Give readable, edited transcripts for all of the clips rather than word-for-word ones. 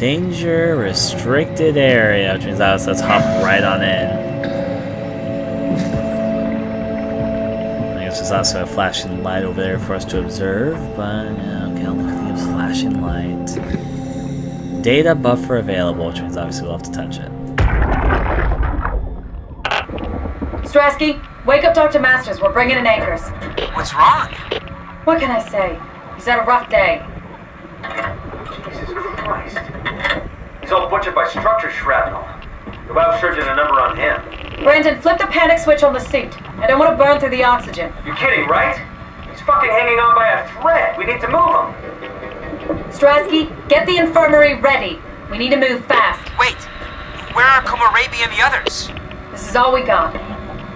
Danger restricted area, which means let's hop right on in. I guess there's also a flashing light over there for us to observe, but yeah, okay, I'll look at the flashing light. Data buffer available, which means obviously we'll have to touch it. Strasky, wake up Dr. Masters. We're bringing in anchors. What's wrong? What can I say? He's had a rough day. Jesus Christ. He's all butchered by structure shrapnel. The biosurgeon a number on him. Brandon, flip the panic switch on the suit. I don't want to burn through the oxygen. You're kidding, right? He's fucking hanging on by a thread. We need to move him. Strasky, get the infirmary ready. We need to move fast. Wait, where are Komarabi and the others? This is all we got.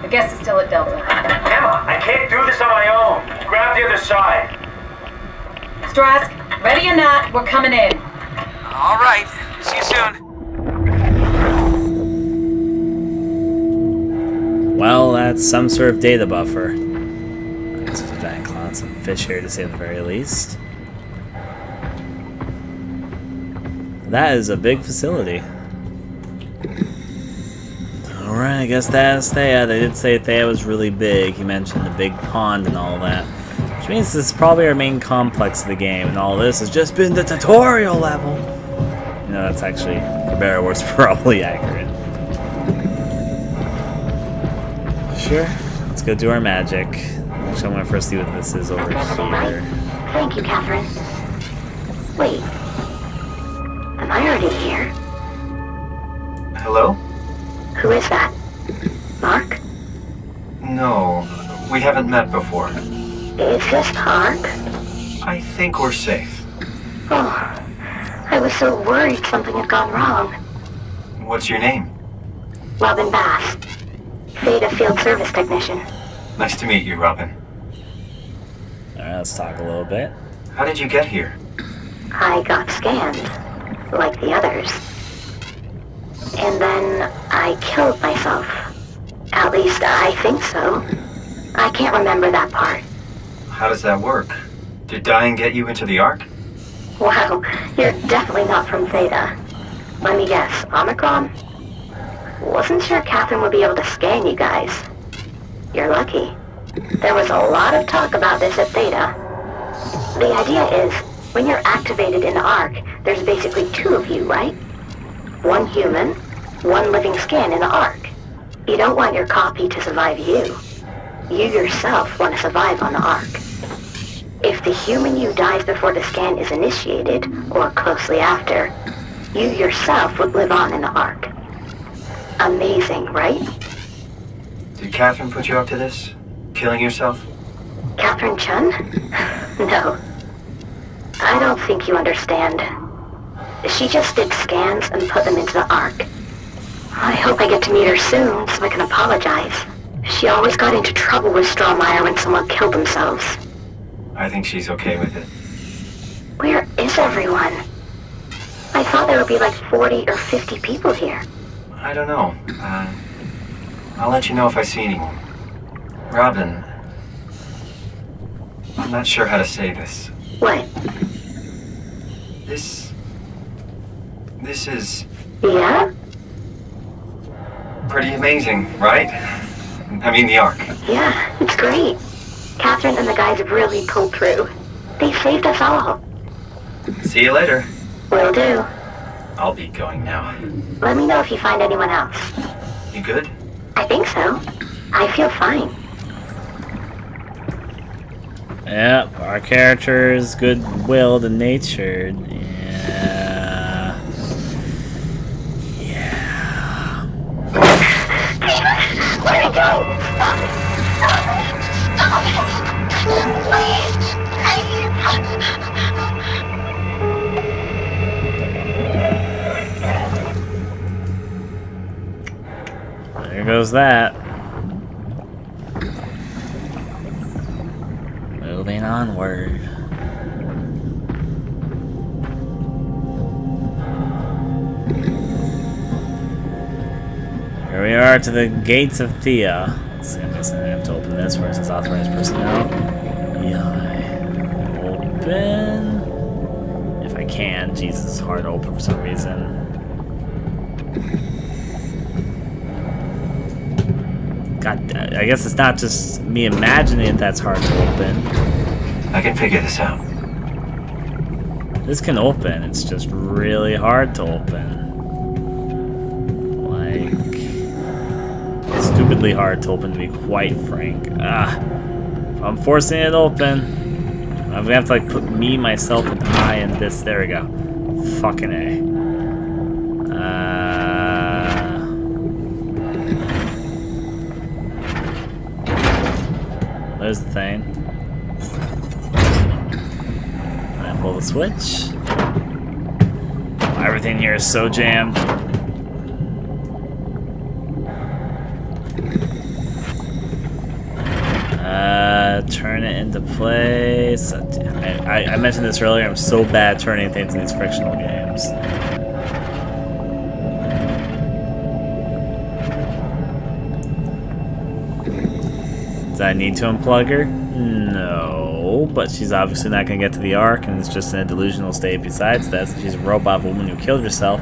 The guest is still at Delta. Emma, I can't do this on my own. Grab the other side. Strask, ready or not, we're coming in. All right, see you soon. Well, that's some sort of data buffer. I guess there's a giant clown and some fish here to say the very least. That is a big facility. Alright, I guess that's Thea. They did say Thea was really big. He mentioned the big pond and all that. Which means this is probably our main complex of the game, and all this has just been the tutorial level. You know, that's actually, for better or worse, probably accurate. Sure, let's go do our magic. Actually, I want to first see what this is over here. Thank you, Catherine. Wait. Am I already here? Hello? Who is that? Mark? No, we haven't met before. Is this Mark? I think we're safe. Oh, I was so worried something had gone wrong. What's your name? Robin Bass. Theta Field Service Technician. Nice to meet you, Robin. Alright, let's talk a little bit. How did you get here? I got scanned, like the others. And then I killed myself. At least I think so. I can't remember that part. How does that work? Did dying get you into the Ark? Wow, you're definitely not from Theta. Let me guess, Omicron? Wasn't sure Catherine would be able to scan you guys. You're lucky. There was a lot of talk about this at Theta. The idea is, when you're activated in the Ark, there's basically two of you, right? One human, one living scan in the Ark. You don't want your copy to survive you. You yourself want to survive on the Ark. If the human you dies before the scan is initiated, or closely after, you yourself would live on in the Ark. Amazing, right? Did Catherine put you up to this? Killing yourself? Catherine Chun? No. I don't think you understand. She just did scans and put them into the Ark. I hope I get to meet her soon so I can apologize. She always got into trouble with Strawmeyer when someone killed themselves. I think she's okay with it. Where is everyone? I thought there would be like 40 or 50 people here. I don't know. I'll let you know if I see anyone. Robin, I'm not sure how to say this. What? This is Yeah? pretty amazing, right? I mean, the Ark. Yeah, it's great. Catherine and the guys have really pulled through. They saved us all. See you later. Will do. I'll be going now. Let me know if you find anyone else. You good? I think so. I feel fine. Yep, our character is good-willed and natured. Yeah. Yeah. Let me go! Please! There goes that. Moving onward. Here we are to the gates of Thea. Let's see, I'm guessing I have to open this where it says authorized personnel. Yeah. Open. If I can. Jesus, it's hard to open for some reason. God, I guess it's not just me imagining it that's hard to open. I can figure this out. This can open, it's just really hard to open. Like, stupidly hard to open, to be quite frank. If I'm forcing it open, I'm gonna have to like put me, myself, and I in this. There we go. Fucking A. There's the thing. And pull the switch. Everything here is so jammed. Turn it into place. I mentioned this earlier, I'm so bad turning things in these frictional games. Does I need to unplug her? No, but she's obviously not going to get to the Ark, and it's just in a delusional state besides that. So she's a robot woman who killed herself,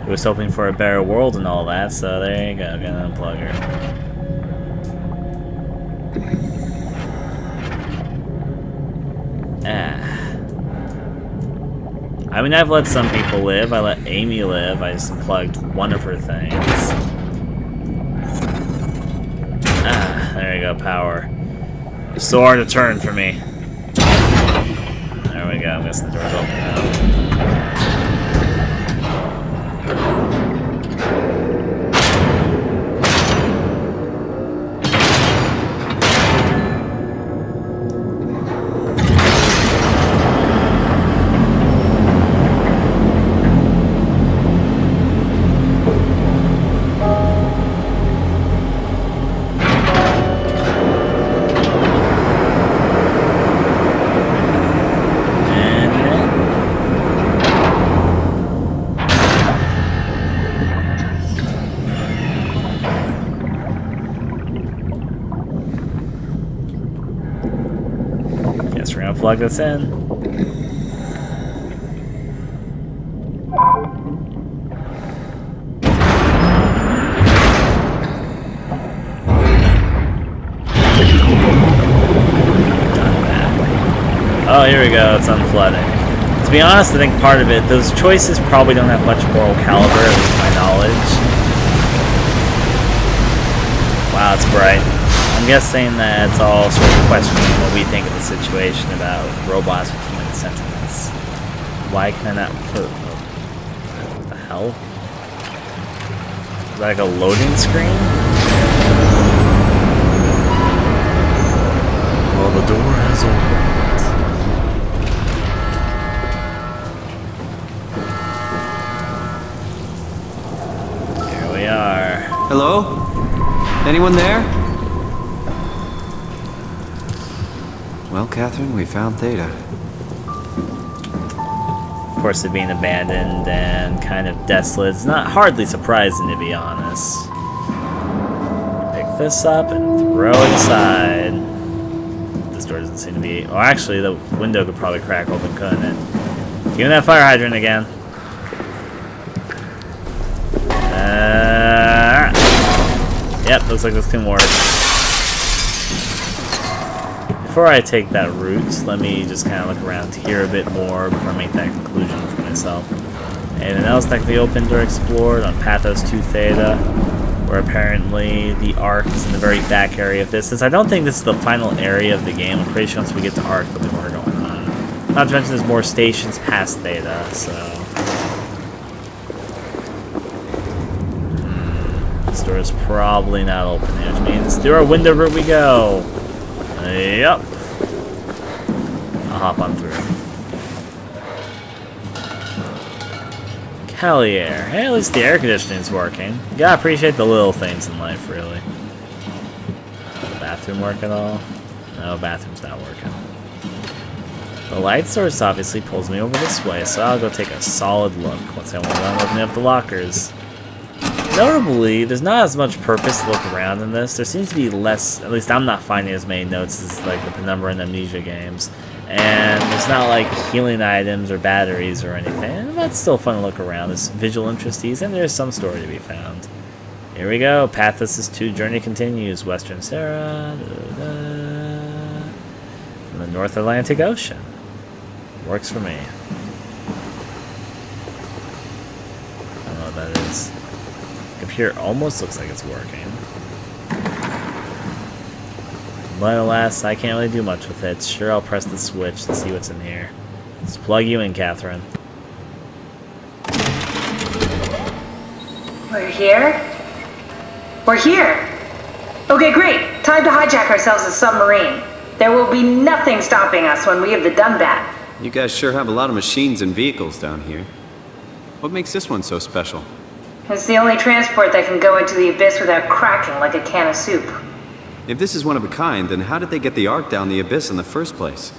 who was hoping for a better world and all that, so there you go, I'm going to unplug her. I mean, I've let some people live. I let Amy live. I just unplugged one of her things. There you go, power. It's so hard to turn for me. There we go. I'm guessing the door's open now. We're gonna plug this in. Oh, here we go, it's unflooding. To be honest, I think part of it, those choices probably don't have much moral caliber, at least my knowledge. Wow, it's bright. I'm guessing that it's all sort of questioning what we think of the situation about robots with human sentiments. Why can I not put... What the hell? Is that like a loading screen? Well, the door has opened. Here we are. Hello? Anyone there? Well, Catherine, we found Theta. Of course, it being abandoned and kind of desolate. It's not hardly surprising, to be honest. Pick this up and throw it aside. This door doesn't seem to be... Oh, actually, the window could probably crack open, couldn't it? Give me that fire hydrant again. Yep, looks like this can work. Before I take that route, let me just kind of look around here a bit more before I make that conclusion for myself. Anything else that can be opened or explored on PATHOS-II Theta, where apparently the Ark is in the very back area of this. Since I don't think this is the final area of the game, I'm pretty sure once we get to Ark there'll be more going on. Not to mention there's more stations past Theta, so... This door is probably not open here, which means through our window route we go. Yep. I'll hop on through. Calier. Hey, at least the air conditioning's working. You gotta appreciate the little things in life, really. The bathroom work at all? No, bathroom's not working. The light source obviously pulls me over this way, so I'll go take a solid look once I'm done opening up the lockers. Notably, there's not as much purpose to look around in this. There seems to be less, at least I'm not finding as many notes as like the Penumbra and Amnesia games. And there's not like healing items or batteries or anything. But it's still fun to look around. There's visual interesties, and there's some story to be found. Here we go. PATHOS-II journey continues. Western Sarah. From the North Atlantic Ocean. Works for me. I don't know what that is. Computer almost looks like it's working. But alas, I can't really do much with it. Sure, I'll press the switch to see what's in here. Let's plug you in, Catherine. We're here? We're here! Okay, great! Time to hijack ourselves a submarine. There will be nothing stopping us when we have the Dunbat. You guys sure have a lot of machines and vehicles down here. What makes this one so special? It's the only transport that can go into the abyss without cracking like a can of soup. If this is one of a kind, then how did they get the Ark down the abyss in the first place?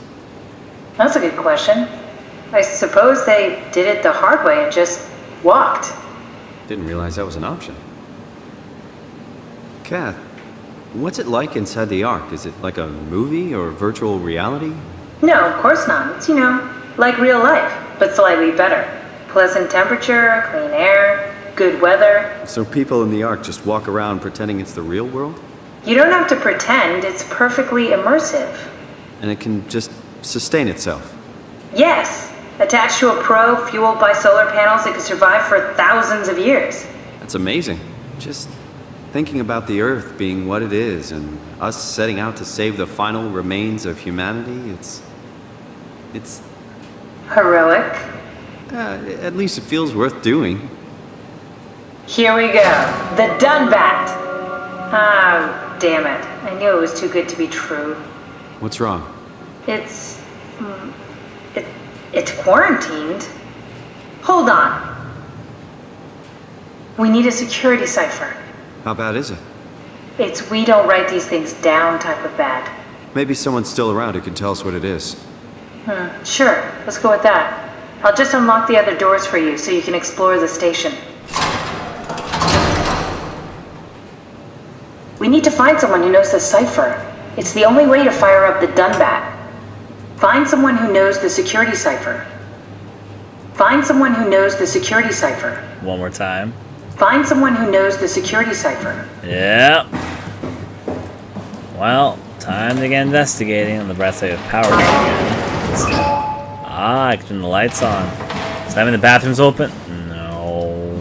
That's a good question. I suppose they did it the hard way and just walked. Didn't realize that was an option. Kath, what's it like inside the Ark? Is it like a movie or virtual reality? No, of course not. It's, like real life, but slightly better. Pleasant temperature, clean air, good weather. So people in the Ark just walk around pretending it's the real world? You don't have to pretend, it's perfectly immersive. And it can just sustain itself? Yes. Attached to a probe fueled by solar panels, it could survive for thousands of years. That's amazing. Just thinking about the Earth being what it is and us setting out to save the final remains of humanity, it's heroic. At least it feels worth doing. Here we go. The Dunbat. Ah, damn it. I knew it was too good to be true. What's wrong? It's quarantined. Hold on. We need a security cipher. How bad is it? It's we don't write these things down type of bad. Maybe someone's still around who can tell us what it is. Sure. Let's go with that. I'll just unlock the other doors for you so you can explore the station. We need to find someone who knows the cipher. It's the only way to fire up the Dunbat. Find someone who knows the security cipher. Find someone who knows the security cipher. One more time. Find someone who knows the security cipher. Yep. Well, time to get investigating on the breastplate of power again. I can turn the lights on. Is that mean the bathroom's open? No.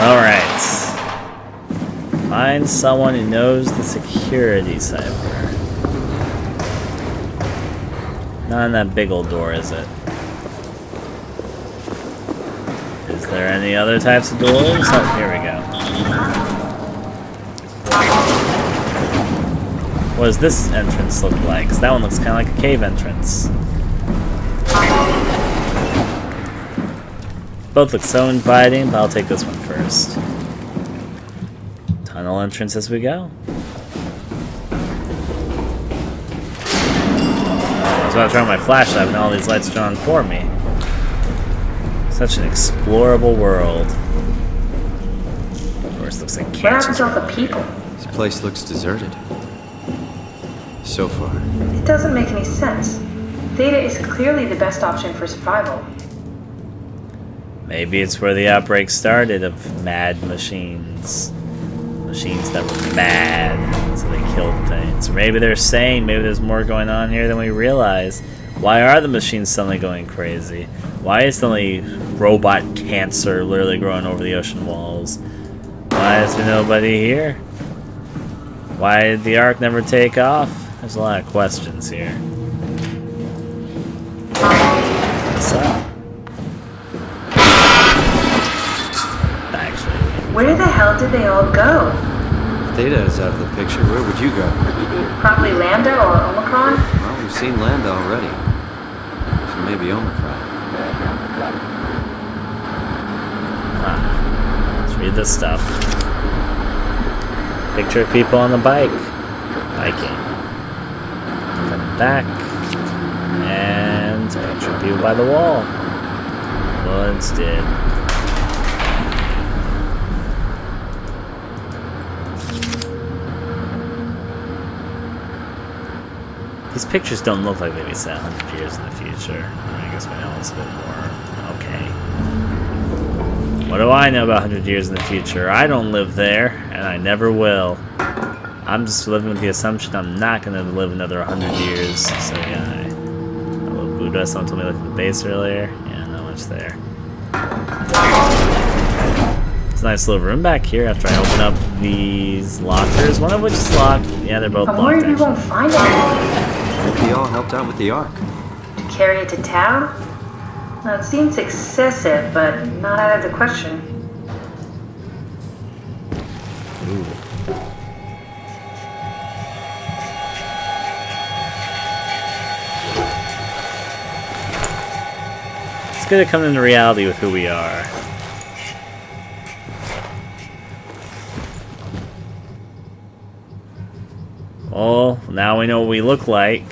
Alright. Find someone who knows the security cipher. Not in that big old door, is it? Is there any other types of doors? Oh, here we go. What does this entrance look like? 'Cause that one looks kind of like a cave entrance. Both look so inviting, but I'll take this one first. Tunnel entrance as we go. I was about to turn on my flashlight, but now all these lights are on for me. Such an explorable world. Of course, looks like What happened to all the cancer. people? This place looks deserted. So far. It doesn't make any sense. Theta is clearly the best option for survival. Maybe it's where the outbreak started of mad machines. Machines that were mad, so they killed things. Or maybe they're sane, maybe there's more going on here than we realize. Why are the machines suddenly going crazy? Why is suddenly robot cancer literally growing over the ocean walls? Why is there nobody here? Why did the Ark never take off? There's a lot of questions here. What's up? Actually, Where the hell did they all go? If Theta is out of the picture, where would you go? Probably Lambda or Omicron? Well, we've seen Lambda already. So maybe Omicron. let's read this stuff. Picture of people on the bike. Biking. Coming back. And picture of people by the wall. Woods did. These pictures don't look like they'd be set 100 years in the future. I guess my know it's a bit more okay. What do I know about 100 years in the future? I don't live there, and I never will. I'm just living with the assumption I'm not going to live another 100 years. So yeah, hello Buddha. Someone told me to look at the base earlier. Yeah, not much there. It's a nice little room back here after I open up these lockers, one of which is locked. Yeah, they're both I'm locked. worried we won't find anything. Hope you all helped out with the Ark. To carry it to town? Well, it seems excessive, but not out of the question. Ooh. It's good to come into reality with who we are. Well, now we know what we look like.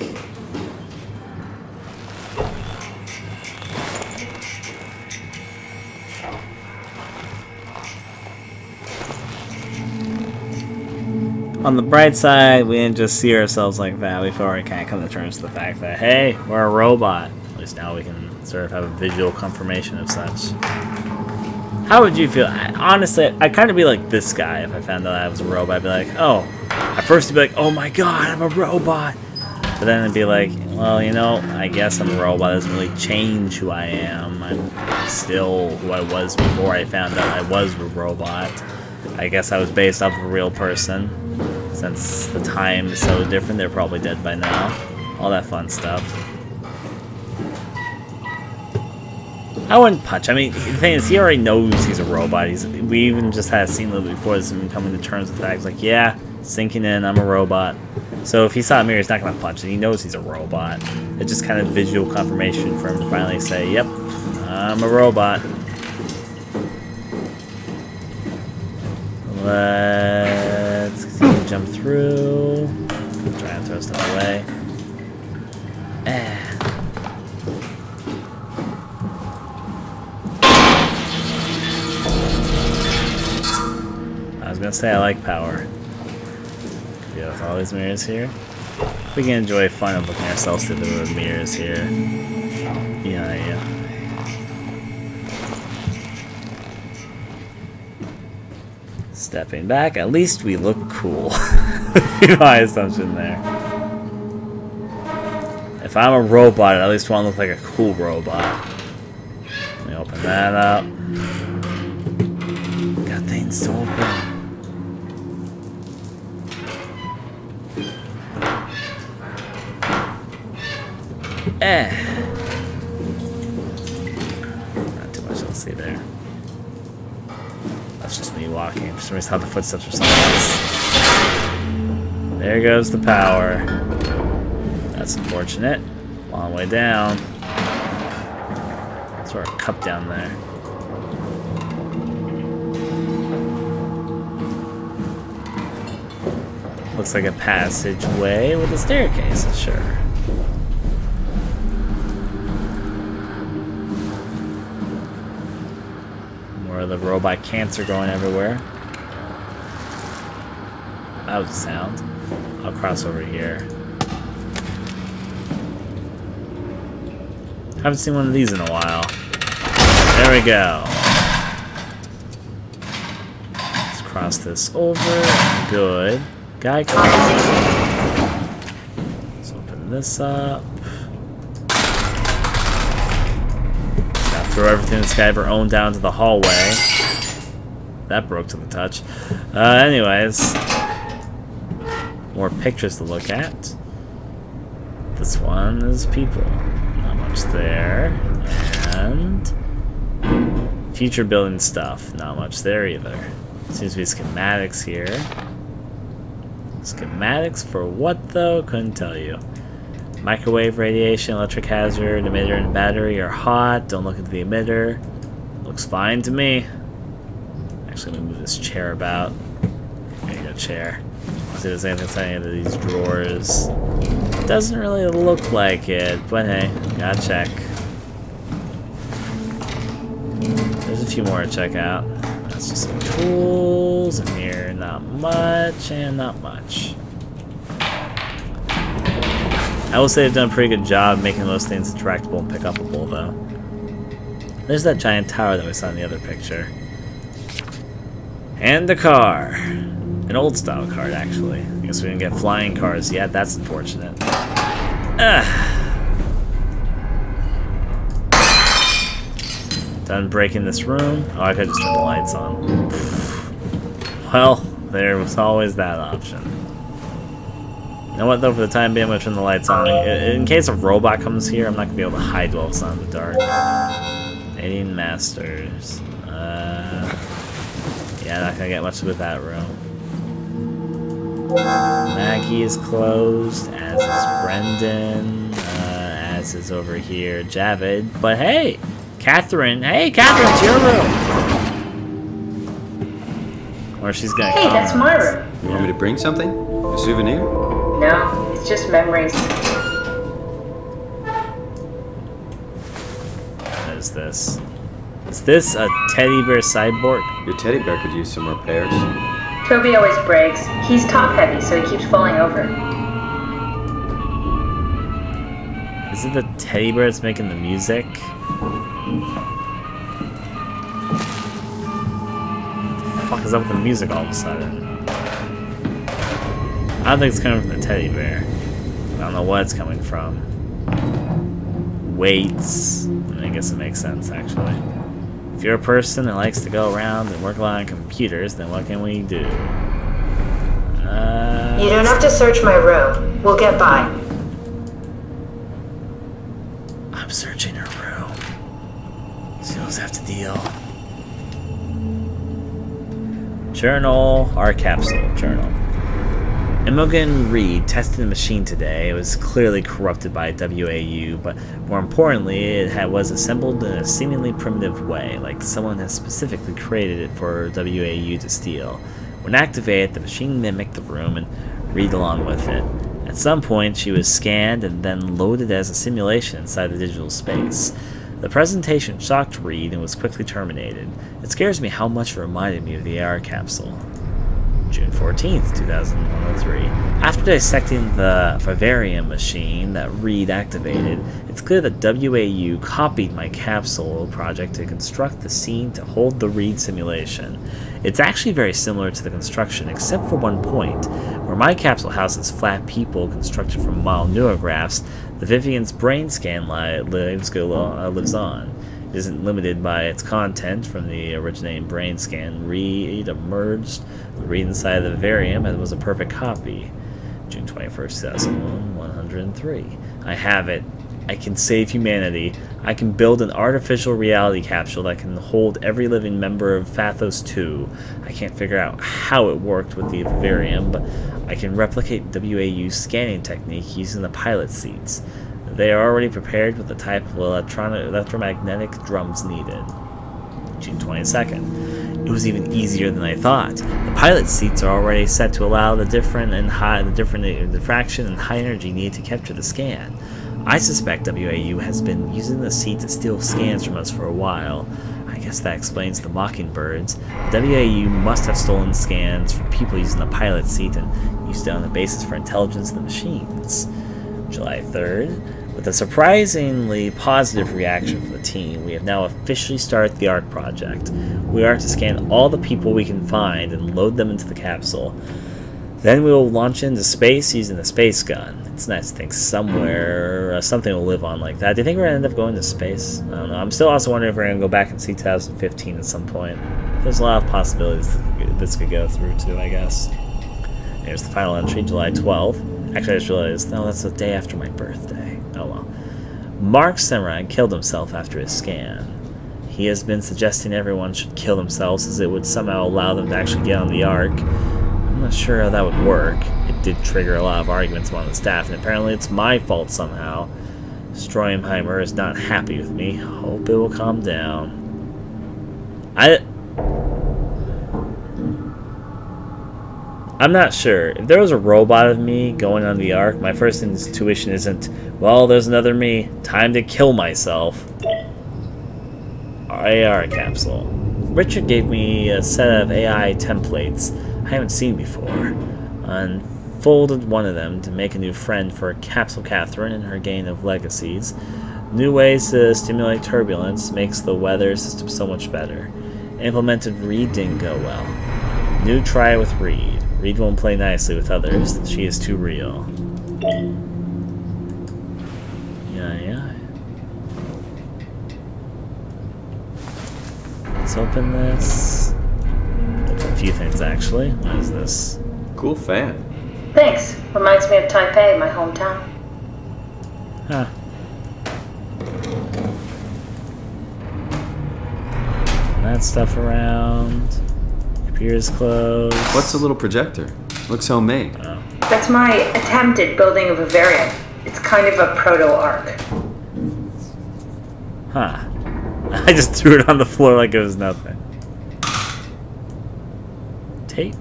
On the bright side, we didn't just see ourselves like that. We've already kind of come to terms with the fact that, hey, we're a robot. At least now we can sort of have a visual confirmation of such. How would you feel? Honestly, I'd kind of be like this guy if I found out I was a robot. I'd be like, oh. At first, it'd be like, oh my god, I'm a robot. But then it'd be like, well, you know, I guess I'm a robot. It doesn't really change who I am. I'm still who I was before I found out I was a robot. I guess I was based off of a real person. Since the time is so different, they're probably dead by now. All that fun stuff. I wouldn't punch. I mean, the thing is, he already knows he's a robot. We even just had a scene a little before this, him coming to terms with the fact, like, yeah, sinking in, I'm a robot. So if he saw a mirror, he's not going to punch it. He knows he's a robot. It's just kind of visual confirmation for him to finally say, yep, I'm a robot. Let's continue to jump through. Try and throw stuff away. I was gonna say I like power. Yeah, with all these mirrors here, we can enjoy fun of looking ourselves through the mirrors here. Yeah. Stepping back, at least we look cool. My assumption there. If I'm a robot, I at least want to look like a cool robot. Let me open that up. Got things to open. Not too much else to see there. That's just me walking. For some reason, I thought the footsteps were something else. There goes the power. That's unfortunate. Long way down. Sort of cup down there. Looks like a passageway with a staircase, sure. More of the robot cancer going everywhere. That was a sound. I'll cross over here. Haven't seen one of these in a while. There we go. Let's cross this over. Good. Guy comes. Let's open this up. Now throw everything in the skyver own down to the hallway. That broke to the touch. Anyways. More pictures to look at. This one is people. Not much there. And future building stuff. Not much there either. Seems to be schematics here. Schematics for what though? Couldn't tell you. Microwave radiation, electric hazard, emitter and battery are hot. Don't look at the emitter. Looks fine to me. Actually, let me move this chair about. There you go, chair. See if there's anything inside any of these drawers. Doesn't really look like it, but hey, gotta check. There's a few more to check out. That's just some tools in here. Not much and not much. I will say they've done a pretty good job making most things interactable and pick upable, though. There's that giant tower that we saw in the other picture. And the car. An old style card, actually. I guess we didn't get flying cars yet. That's unfortunate. Done breaking this room. Oh, I could just turn the lights on. Well, there was always that option. You know what, though? For the time being, I'm going to turn the lights on. In case a robot comes here, I'm not going to be able to hide while it's on in the dark. 18 Masters. Yeah, not going to get much with that room. Maggie is closed, as is Brendan, as is over here Javid. But hey, Catherine! Hey, Catherine, it's your room! Or she's gonna Hey, that's my room. You want me to bring something? A souvenir? No, it's just memories. What is this? Is this a teddy bear cyborg? Your teddy bear could use some repairs. Toby always breaks. He's top heavy, so he keeps falling over. Is it the teddy bear that's making the music? What the fuck is up with the music all of a sudden? I don't think it's coming from the teddy bear. I don't know what it's coming from. Weights. I guess it makes sense, actually. If you're a person that likes to go around and work a lot on computers, then what can we do? You don't have to search my room. We'll get by. I'm searching her room. She doesn't have to deal. Journal, our capsule journal. Imogen Reed tested the machine today. It was clearly corrupted by WAU, but more importantly, it was assembled in a seemingly primitive way, like someone has specifically created it for WAU to steal. When activated, the machine mimicked the room and Reed along with it. At some point, she was scanned and then loaded as a simulation inside the digital space. The presentation shocked Reed and was quickly terminated. It scares me how much it reminded me of the AR capsule. June 14th, 2003. After dissecting the vivarium machine that Reed activated, it's clear that WAU copied my capsule project to construct the scene to hold the Reed simulation. It's actually very similar to the construction, except for one point. Where my capsule houses flat people constructed from mild neurographs, the Vivian's brain scan lives on. It isn't limited by its content from the originating brain scan. Reed emerged. The Reed inside the vivarium and was a perfect copy. June 21st, 2001, 103. I have it. I can save humanity. I can build an artificial reality capsule that can hold every living member of PATHOS-II. I can't figure out how it worked with the vivarium, but I can replicate WAU's scanning technique using the pilot seats. They are already prepared with the type of electromagnetic drums needed. June 22nd. It was even easier than I thought. The pilot seats are already set to allow the different diffraction and high energy needed to capture the scan. I suspect WAU has been using the seat to steal scans from us for a while. I guess that explains the Mockingbirds. WAU must have stolen scans from people using the pilot seat and used it on the basis for intelligence of the machines. July 3rd. With a surprisingly positive reaction from the team, we have now officially started the ARC project. We are to scan all the people we can find and load them into the capsule. Then we will launch into space using the space gun. It's nice to think somewhere something will live on like that. Do you think we're going to end up going to space? I don't know. I'm still also wondering if we're going to go back and see 2015 at some point. There's a lot of possibilities this could go through too, I guess. Here's the final entry, July 12th. Actually, I just realized, no, that's the day after my birthday. Oh well. Mark Semrine killed himself after his scan. He has been suggesting everyone should kill themselves as it would somehow allow them to actually get on the Ark. I'm not sure how that would work. It did trigger a lot of arguments among the staff, and apparently it's my fault somehow. Stroheimheimer is not happy with me. Hope it will calm down. I'm not sure. If there was a robot of me going on the Ark, my first intuition isn't, well, there's another me. Time to kill myself. AR capsule. Richard gave me a set of AI templates I haven't seen before. On folded one of them to make a new friend for Capsule Catherine and her gain of legacies. New ways to stimulate turbulence makes the weather system so much better. Implemented Reed didn't go well. New try with Reed. Reed won't play nicely with others. She is too real. Yeah. Let's open this. Open a few things actually. What is this? Cool fan. Thanks. Reminds me of Taipei, my hometown. Huh. That stuff around. Computer's closed. What's the little projector? Looks homemade. Oh. That's my attempt at building a vivarium. It's kind of a proto-arc. Huh. I just threw it on the floor like it was nothing. Tape.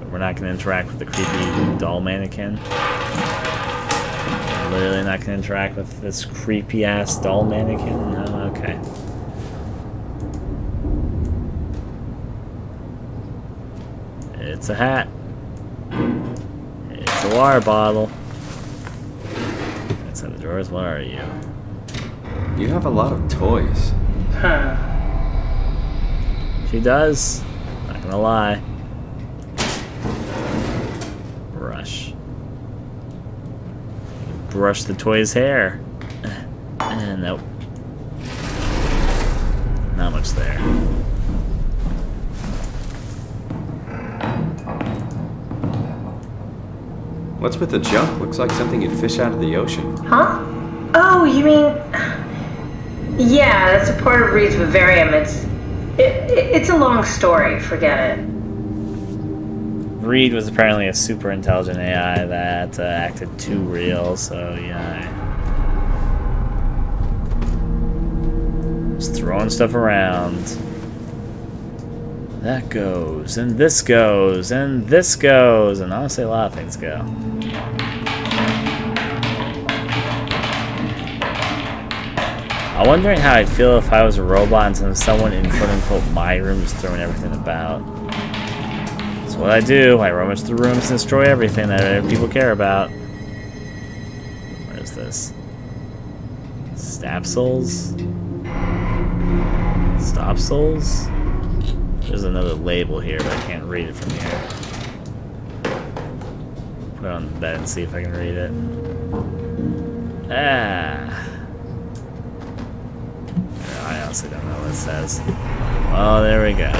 We're not going to interact with the creepy doll mannequin. Literally not going to interact with this creepy ass doll mannequin. No, okay. It's a hat. It's a water bottle. Inside the drawers, what are you? You have a lot of toys. Huh. She does. Not gonna lie. Brush. Brush the toy's hair. Nope. Not much there. What's with the junk? Looks like something you'd fish out of the ocean. Huh? Oh, you mean... Yeah, that's a part of Reed's vivarium. It's a long story. Forget it. Reed was apparently a super intelligent AI that acted too real, so yeah. Just throwing stuff around. That goes, and this goes, and this goes, and honestly a lot of things go. I'm wondering how I'd feel if I was a robot and someone in quote-unquote my room is throwing everything about. That's what I do. I rummage through rooms and destroy everything that people care about. What is this? Stapsols? Stopsols? There's another label here, but I can't read it from here. Put it on the bed and see if I can read it. Ah. I honestly don't know what it says. Oh, there we go.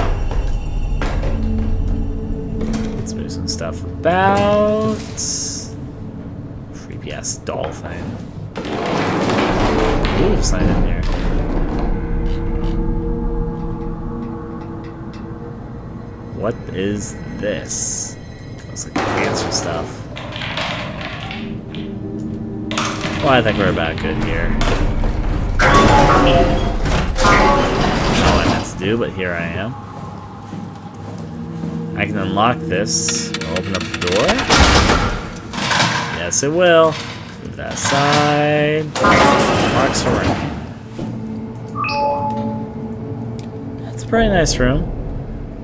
Let's move some stuff about. Creepy ass doll thing. Ooh, sign in here. What is this? Looks like cancer stuff. Well, I think we're about good here. Not what I meant to do, but here I am. I can unlock this. It'll open up the door. Yes, it will. Move that aside. Marks around. It's a pretty nice room.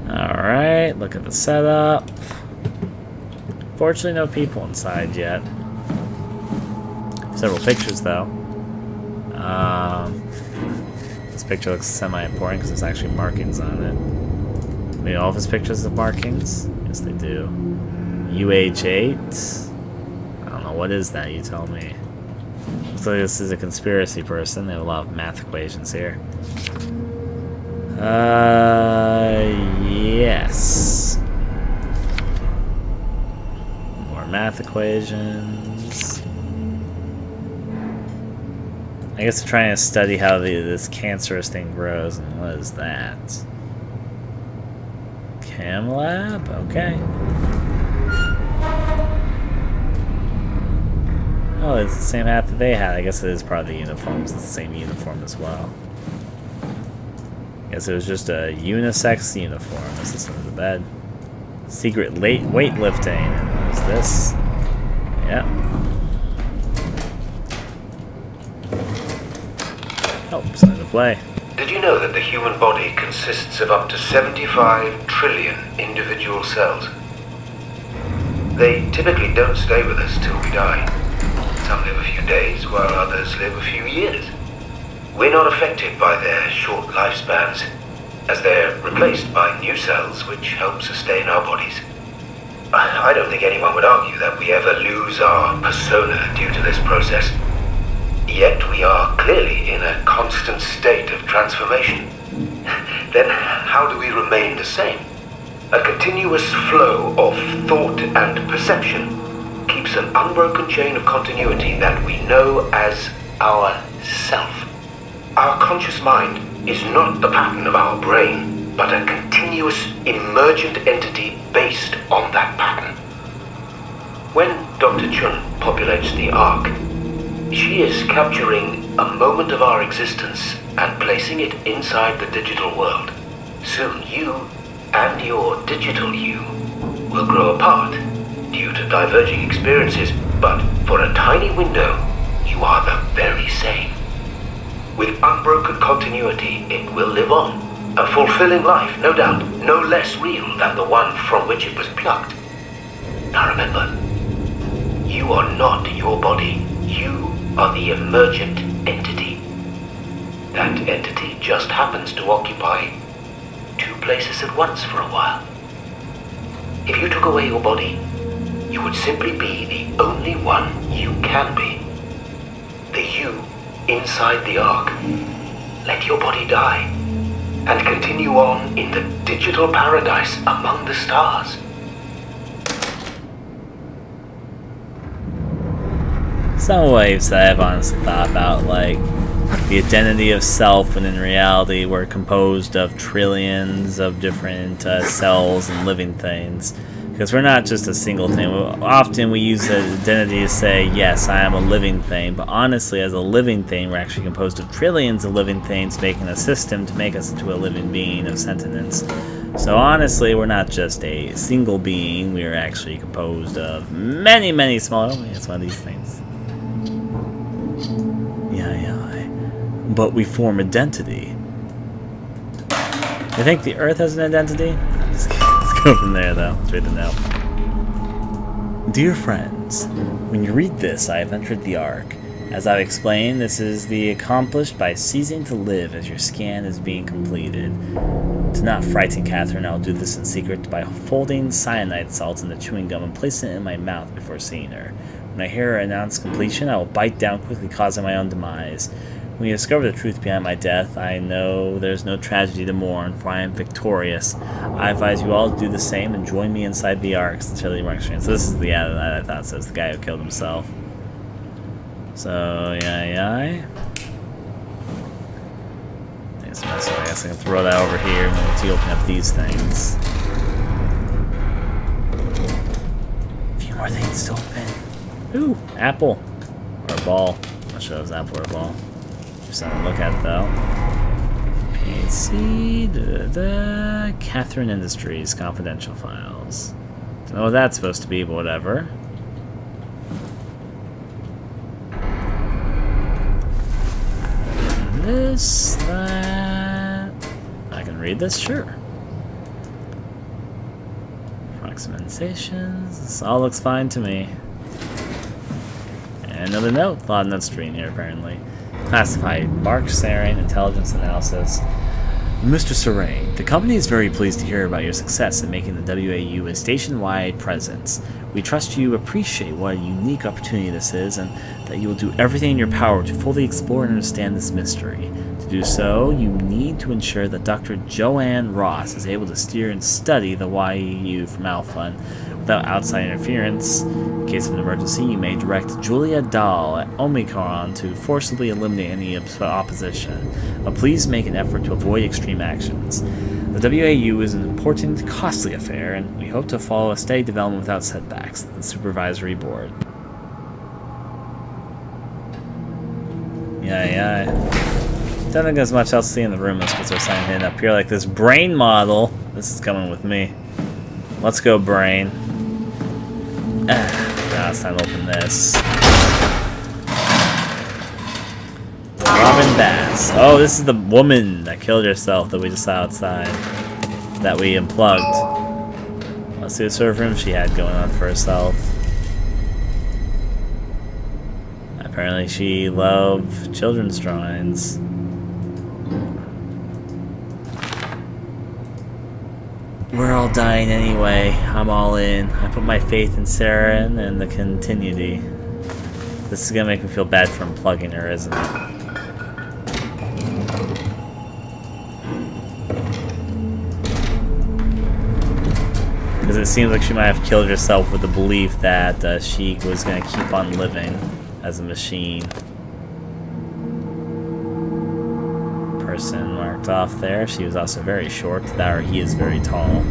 Alright, look at the setup. Fortunately, no people inside yet. Several pictures, though. This picture looks semi-important because there's actually markings on it. I mean, all of his pictures have markings? Yes, they do. UH8? I don't know, what is that? You tell me. Looks like this is a conspiracy person. They have a lot of math equations here. Yes. More math equations. I guess they're trying to study how this cancerous thing grows, and what is that? Chem lab? Okay. Oh, it's the same hat that they had. I guess it is part of the uniforms. It's the same uniform as well. Guess it was just a unisex uniform. This is under the bed. Secret weightlifting. And what is this? Yep. Oh, something to play. Did you know that the human body consists of up to 75 trillion individual cells? They typically don't stay with us till we die. Some live a few days, while others live a few years. We're not affected by their short lifespans, as they're replaced by new cells which help sustain our bodies. I don't think anyone would argue that we ever lose our persona due to this process. Yet we are clearly in a constant state of transformation. Then how do we remain the same? A continuous flow of thought and perception keeps an unbroken chain of continuity that we know as our self. Our conscious mind is not the pattern of our brain, but a continuous emergent entity based on that pattern. When Dr. Chun populates the Ark, she is capturing a moment of our existence and placing it inside the digital world. Soon you and your digital you will grow apart due to diverging experiences, but for a tiny window, you are the very same. With unbroken continuity, it will live on. A fulfilling life, no doubt, no less real than the one from which it was plucked. Now remember, you are not your body. You are the emergent entity. That entity just happens to occupy two places at once for a while. If you took away your body, you would simply be the only one you can be. The you inside the Ark. Let your body die and continue on in the digital paradise among the stars. Some waves that I've honestly thought about, like the identity of self, when in reality we're composed of trillions of different cells and living things. Because we're not just a single thing. Often we use the identity to say, yes, I am a living thing, but honestly, as a living thing, we're actually composed of trillions of living things making a system to make us into a living being of sentience. So honestly, we're not just a single being, we are actually composed of many, many small... Oh, it's one of these things. But we form identity. You think the Earth has an identity? Let's go from there, though. Let's read the note. Dear friends, when you read this, I have entered the Ark. As I've explained, this is the accomplished by ceasing to live as your scan is being completed. Do not frighten Catherine. I will do this in secret by folding cyanide salts into chewing gum and placing it in my mouth before seeing her. When I hear her announce completion, I will bite down quickly, causing my own demise. When you discover the truth behind my death, I know there's no tragedy to mourn, for I am victorious. I advise you all to do the same and join me inside the Ark. Sincerely, Mark Strand. So this is the ad that I thought says the guy who killed himself. So, yeah. I guess I can throw that over here once you open up these things. A few more things to open. Ooh, apple. Or a ball. I'm not sure if it was apple or a ball. Just have a look at it though. PC, Catherine Industries, confidential files. Don't know what that's supposed to be, but whatever. This, that. I can read this, sure. Approximations. This all looks fine to me. And another note. A lot of note screen here, apparently. Classified Mark Sarin, Intelligence Analysis. Mr. Saray, the company is very pleased to hear about your success in making the WAU a station-wide presence. We trust you appreciate what a unique opportunity this is, and that you will do everything in your power to fully explore and understand this mystery. To do so, you need to ensure that Dr. Joanne Ross is able to steer and study the YEU from Alpha, and without outside interference. In case of an emergency, you may direct Julia Dahl at Omicron to forcibly eliminate any opposition, but please make an effort to avoid extreme actions. The WAU is an important, costly affair, and we hope to follow a steady development without setbacks. The Supervisory Board. Yeah. Don't think there's much else to see in the room because there's something hidden up here, like this brain model. This is coming with me. Let's go, brain. Now it's time to open this. Robin Bass. Oh, this is the woman that killed herself that we just saw outside. That we unplugged. Let's see what sort of room she had going on for herself. Apparently she loved children's drawings. We're all dying anyway. I'm all in. I put my faith in Sarah and the continuity. This is gonna make me feel bad for unplugging her, isn't it? Because it seems like she might have killed herself with the belief that she was gonna keep on living as a machine. Person marked off there. She was also very short. That or he is very tall.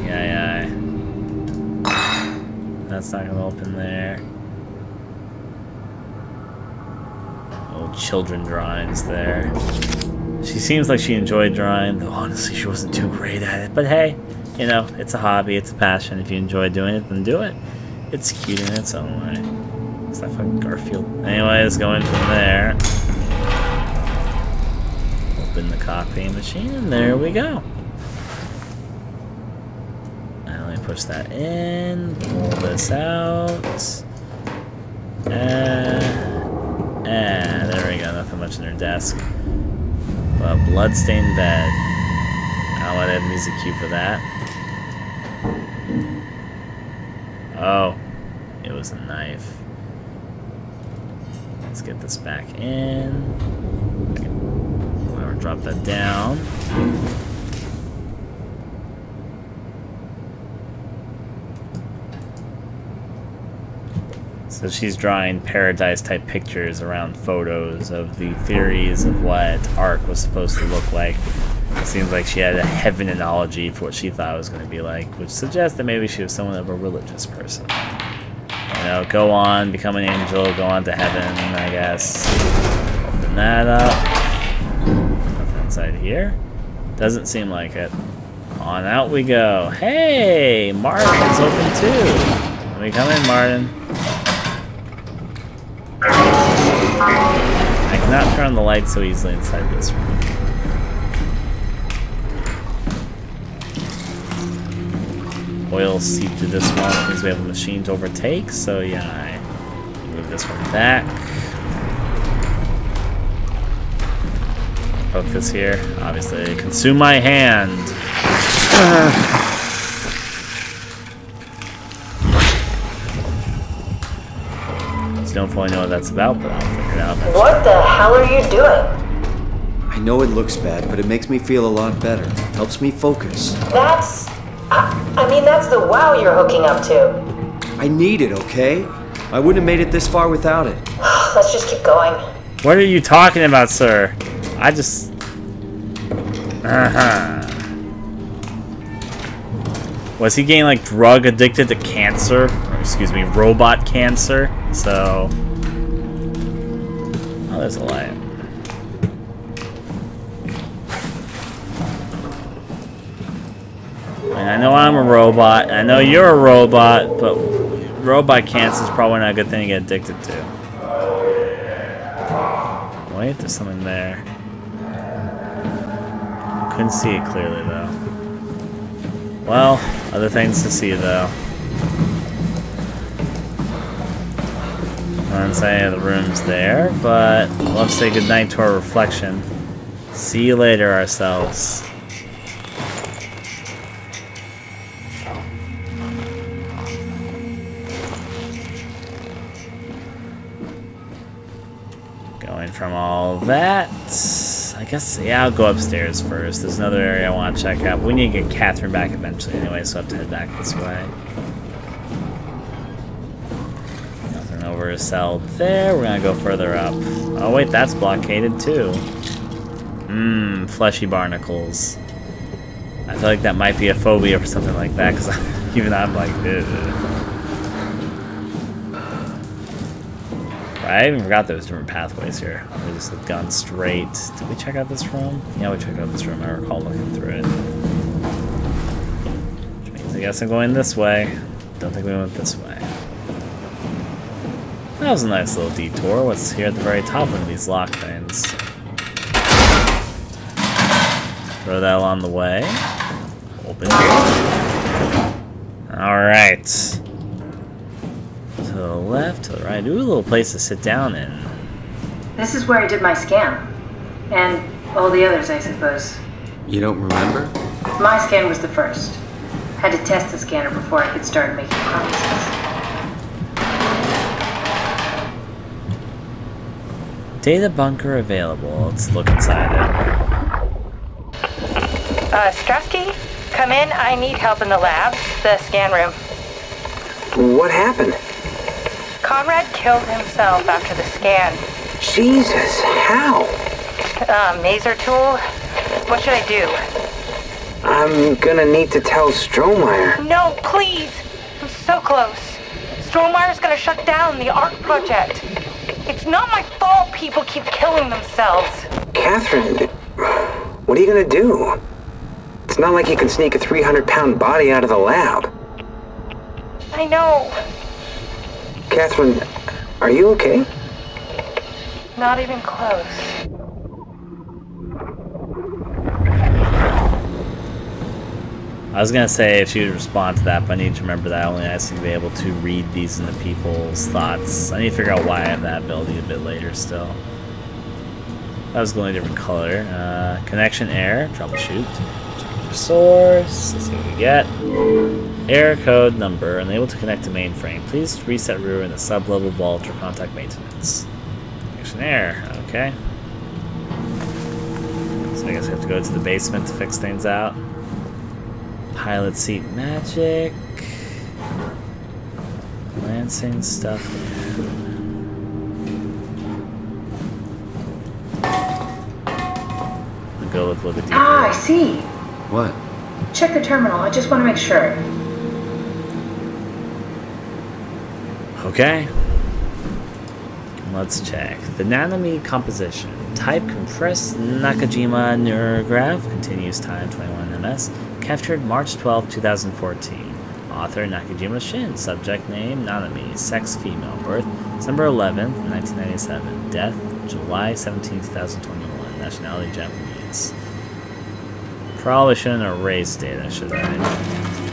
Yeah. That's not gonna open there. Oh, children drawings there. She seems like she enjoyed drawing, though honestly she wasn't too great at it. But hey, you know, it's a hobby, it's a passion. If you enjoy doing it, then do it. It's cute in its own way. Is that fucking Garfield? Anyways, going from there. Open the copying machine, and there we go. And let me push that in, pull this out. And there we go, nothing much in her desk. But bloodstained bed. I'll let I have music cue for that. Oh, it was a knife. Let's get this back in. Whoever drop that down. So she's drawing paradise-type pictures around photos of the theories of what Ark was supposed to look like. It seems like she had a heaven analogy for what she thought it was going to be like, which suggests that maybe she was somewhat of a religious person. You know, go on, become an angel, go on to heaven, I guess. Open that up. Nothing inside here. Doesn't seem like it. On out we go. Hey, Martin's open too. Let me come in, Martin. I cannot turn on the light so easily inside this room. Oil seep through this one. That means we have a machine to overtake, so yeah, I move this one back. Poke this here. Obviously, consume my hand. Don't fully know what that's about, but I'll figure it out. What the hell are you doing? I know it looks bad, but it makes me feel a lot better. Helps me focus. That's... I mean, that's the wow you're hooking up to. I need it, okay? I wouldn't have made it this far without it. Let's just keep going. What are you talking about, sir? I just... Was he getting, like, drug addicted to cancer? Or, excuse me, robot cancer? So... Oh, there's a light. And I know I'm a robot, and I know you're a robot, but robot cancer is probably not a good thing to get addicted to. Wait, there's something there. Couldn't see it clearly, though. Well, other things to see, though. I wouldn't say the room's there, but let's say goodnight to our reflection. See you later, ourselves. Going from all that, I guess, yeah, I'll go upstairs first. There's another area I want to check out. We need to get Catherine back eventually anyway, so I have to head back this way. Nothing over a cell there. We're gonna go further up. Oh wait, that's blockaded too. Fleshy barnacles. I feel like that might be a phobia or something like that, because even I'm like, ugh. I even forgot there was different pathways here. We just had gone straight. Did we check out this room? Yeah, we checked out this room. I recall looking through it. Which means I guess I'm going this way. Don't think we went this way. That was a nice little detour. What's here at the very top of these lock things? Throw that along the way. Open here. Alright. To the left, to the right. Ooh, a little place to sit down in. This is where I did my scan. And all the others, I suppose. You don't remember? My scan was the first. Had to test the scanner before I could start making promises. Data bunker available. Let's look inside it. Strasky, come in. I need help in the lab, the scan room. What happened? Conrad killed himself after the scan. Jesus, how? Maser tool? What should I do? I'm gonna need to tell Strohmeyer. No, please! I'm so close. Strohmeyer's gonna shut down the ARC project. It's not my fault people keep killing themselves. Catherine, what are you gonna do? It's not like you can sneak a 300-pound body out of the lab. I know. Catherine, are you okay? Not even close. I was gonna say if she would respond to that, but I need to remember that I only asked you to be able to read these into people's thoughts. I need to figure out why I have that ability a bit later still. That was going a different color. Connection error, troubleshoot. Check your source. Let's see what we get. Error code number, unable to connect to mainframe. Please reset router in the sub-level vault or contact maintenance. Connection error, okay. So I guess we have to go to the basement to fix things out. Pilot seat magic. Lancing stuff. I'll go look a little bit deeper. Ah, I see. What? Check the terminal. I just want to make sure. Okay. Let's check. The nanome composition. Type compressed Nakajima neurograph. Continuous time 21 ms. Captured March 12, 2014. Author Nakajima Shin. Subject name Nanami. Sex female. Birth December 11, 1997. Death July 17, 2021. Nationality Japanese. Probably shouldn't erase data, should I?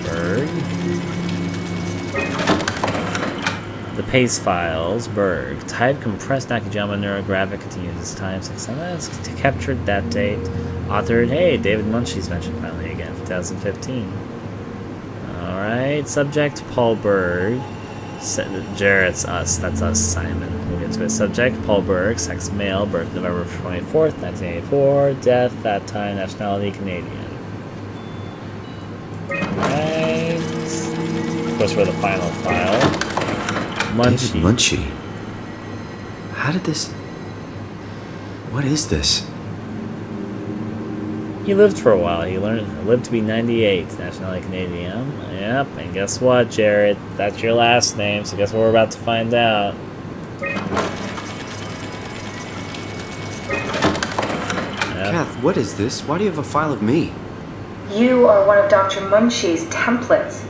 Berg. The paste files. Berg. Type compressed Nakajima neurographic. Continuous time 6 ms. Captured that date. Authored, hey, David Munchie's mentioned finally again, 2015. Alright, subject, Paul Berg. Jarrett's us, that's us, Simon. We'll get to it. Subject, Paul Berg, sex male, birth November 24th, 1984, death, that time, nationality, Canadian. Alright. Of course, we're the final file. Munchie. David Munchie. How did this... What is this? He lived for a while. He lived to be 98. Nationality Canadian. Yep. And guess what, Jared? That's your last name. So guess what we're about to find out. Yep. Kath, what is this? Why do you have a file of me? You are one of Dr. Munchie's templates.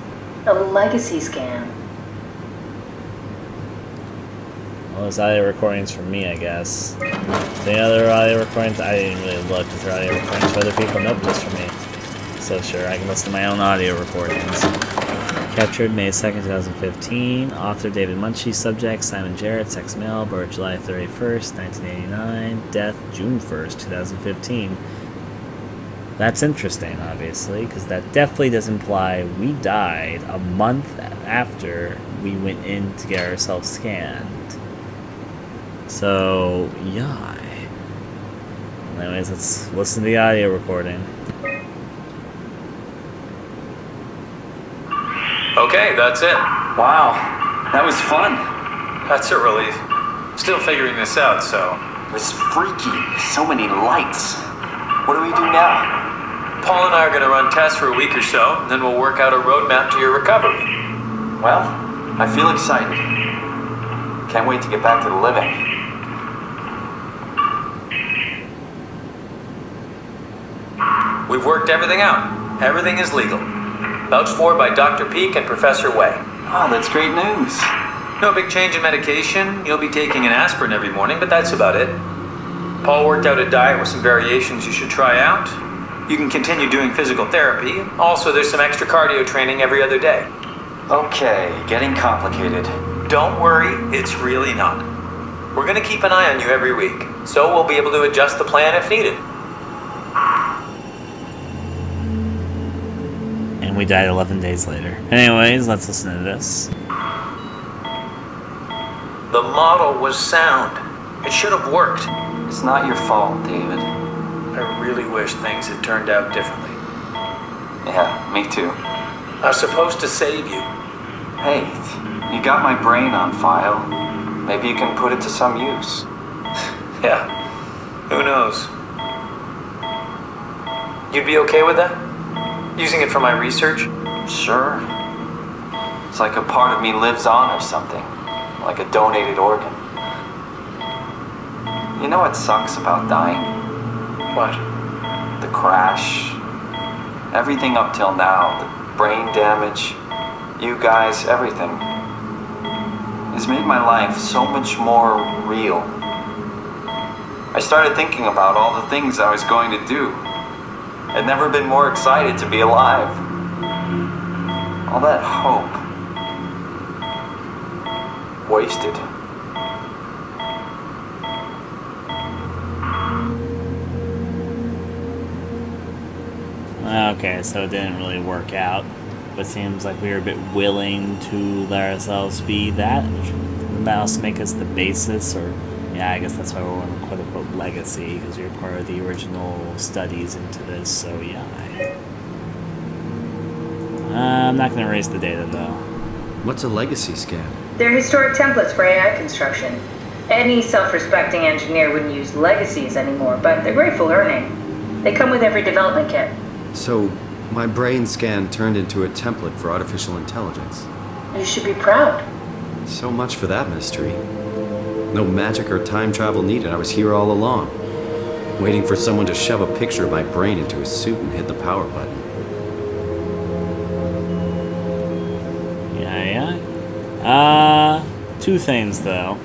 A legacy scan. Well, those audio recordings from me, I guess. The other audio recordings, I didn't really look. Is there audio recordings for other people? Nope, just for me. So sure, I can listen to my own audio recordings. Captured May 2nd, 2015. Author David Munchie. Subject Simon Jarrett. Sex male. Birth July 31st, 1989. Death June 1st, 2015. That's interesting, obviously, because that definitely does imply we died a month after we went in to get ourselves scanned. So, yeah. Anyways, let's listen to the audio recording. Okay, that's it. Wow, that was fun. That's a relief. Still figuring this out, so... It was freaky. So many lights. What do we do now? Paul and I are going to run tests for a week or so, and then we'll work out a roadmap to your recovery. Well, I feel excited. Can't wait to get back to the living. We've worked everything out. Everything is legal. Vouched for by Dr. Peak and Professor Way. Oh, that's great news. No big change in medication. You'll be taking an aspirin every morning, but that's about it. Paul worked out a diet with some variations you should try out. You can continue doing physical therapy. Also, there's some extra cardio training every other day. Okay, getting complicated. Don't worry, it's really not. We're gonna keep an eye on you every week, so we'll be able to adjust the plan if needed. And we died 11 days later. Anyways, let's listen to this. The model was sound. It should have worked. It's not your fault, David. I really wish things had turned out differently. Yeah, me too. I was supposed to save you. Hey, you got my brain on file. Maybe you can put it to some use. Yeah, who knows? You'd be okay with that? Using it for my research? Sure. It's like a part of me lives on or something. Like a donated organ. You know what sucks about dying? What? The crash. Everything up till now. The brain damage. You guys, everything. It's made my life so much more real. I started thinking about all the things I was going to do. I'd never been more excited to be alive. All that hope. Wasted. Okay, so it didn't really work out. But it seems like we were a bit willing to let ourselves be that, which might also make us the basis, or yeah, I guess that's why we're on the quote-unquote legacy, because you're part of the original studies into this, so yeah. I'm not going to erase the data, though. What's a legacy scan? They're historic templates for AI construction. Any self-respecting engineer wouldn't use legacies anymore, but they're great for learning. They come with every development kit. So, my brain scan turned into a template for artificial intelligence. You should be proud. So much for that mystery. No magic or time travel needed. I was here all along, waiting for someone to shove a picture of my brain into a suit and hit the power button. Yeah. Two things, though.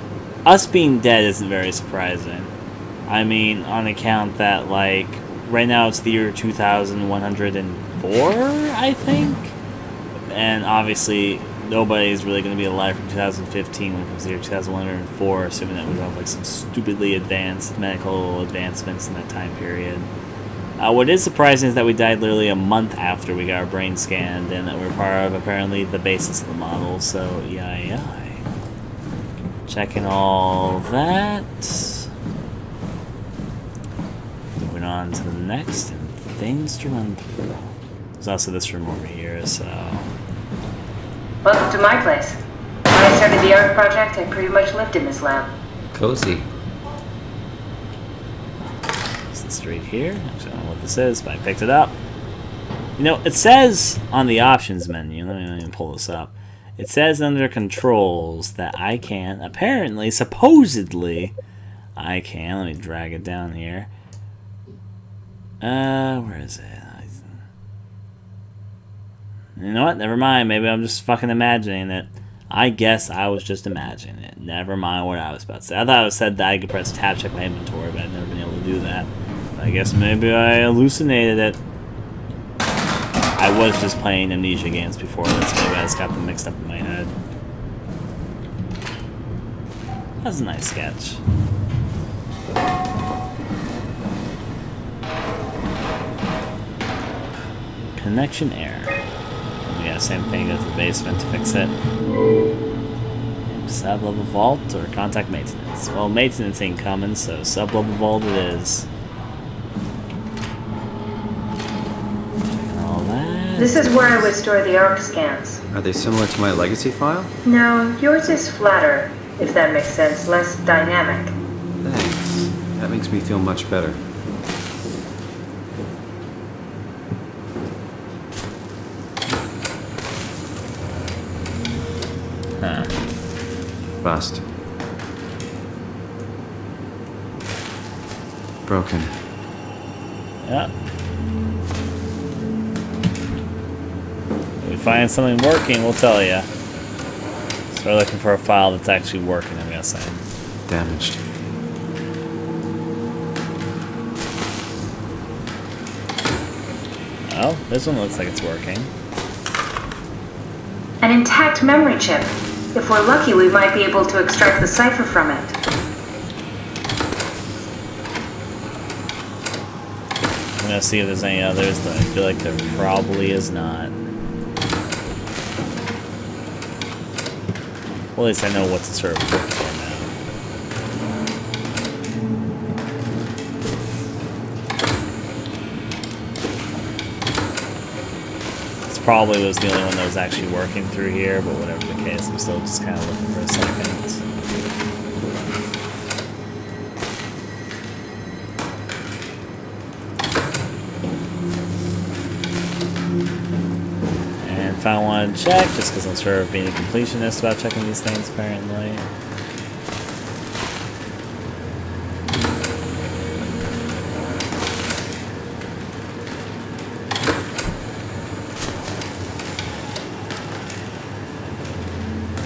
Us being dead isn't very surprising. I mean, on account that, like, right now it's the year 2104, I think? And obviously, nobody's really going to be alive from 2015 when it comes to the year 2104, assuming that we don't have, like, some stupidly advanced medical advancements in that time period. What is surprising is that we died literally a month after we got our brain scanned, and that we're part of, apparently, the basis of the model, so, yeah. Checking all that. Moving on to the next, and things to run through. There's also this room over here, so... Welcome to my place. When I started the ARC project, I pretty much lived in this lab. Cozy. It's this right here. Actually, I don't know what this is, but I picked it up. You know, it says on the options menu, let me pull this up. It says under controls that I can, apparently, supposedly, I can, let me drag it down here. Where is it? You know what? Never mind. Maybe I'm just fucking imagining it. I guess I was just imagining it. Never mind what I was about to say. I thought it said that I could press tab, check my inventory, but I've never been able to do that. I guess maybe I hallucinated it. I was just playing Amnesia games before this. Maybe I just got them mixed up in my head. That's a nice sketch. Connection error. We got the same thing, go to the basement to fix it. Sub-level vault or contact maintenance. Well, maintenance ain't coming, so sub-level vault it is. Checking all that. This is where I would store the ARC scans. Are they similar to my legacy file? No, yours is flatter, if that makes sense, less dynamic. Thanks. That makes me feel much better. Huh. Bust. Broken. Yeah. If we find something working, we'll tell you. So we're looking for a file that's actually working, I'm guessing. Damaged. Oh, this one looks like it's working. An intact memory chip. If we're lucky, we might be able to extract the cipher from it. I'm gonna see if there's any others, but I feel like there probably is not. Well, at least I know what to sort of look for now. This probably was the only one that was actually working through here, but whatever the case, I'm still just kind of looking for a second. If I want to check, just because I'm sort of being a completionist about checking these things, apparently.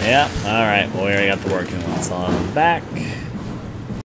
Yeah, alright, well we already got the working one, so on the back.